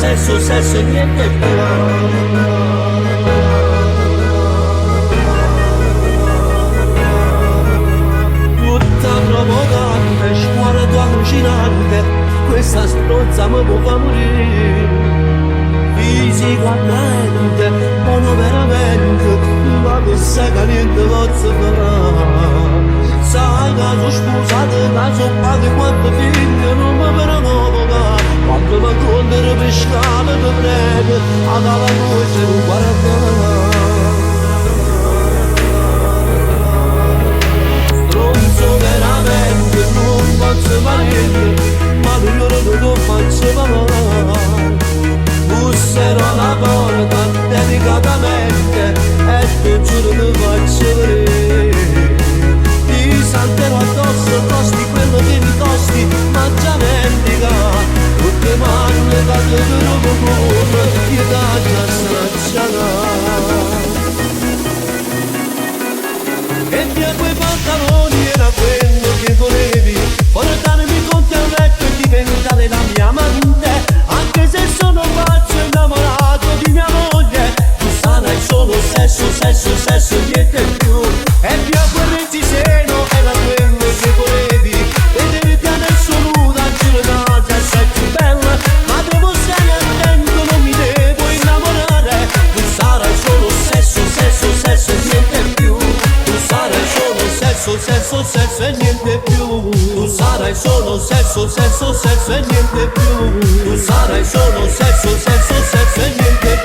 sesso, sesso e niente più. Tutta provocante, scuola tua allucinante, questa stronza mi può far morire. Fisicamente, buono veramente, ma che sai che niente posso fare. Sai che sono sposato, che sono padre quanto figlio, non mi provoca. Quando mi incontri per strada ti prego, alla voce non guarda. Stronzo veramente, non faccio male, ma non faccio male. Busserò alla porta delicatamente e ti giuro ti faccio vedere. Ti salterò addosso, costi quello che mi costi, ma già mendica. Tutte mani le cade per un po', io da già stracciata. E via quei pantaloni era quello che volevi, portarmi con te a letto e diventare la mia amante. Anche se sono pazzo innamorato di mia moglie, tu sarai solo sesso, sesso, sesso e niente più. E via quel reggiseno era quello che volevi, vederti adesso nuda, giornata sei più bella. Ma devo stare attento, non mi devo innamorare. Tu sarai solo sesso, sesso, sesso e niente più. Tu sarai solo sesso, sesso, sesso e niente più. Tu sarai solo sesso, sesso, sesso e niente più. Tu sarai solo sesso, sesso, sesso e niente più.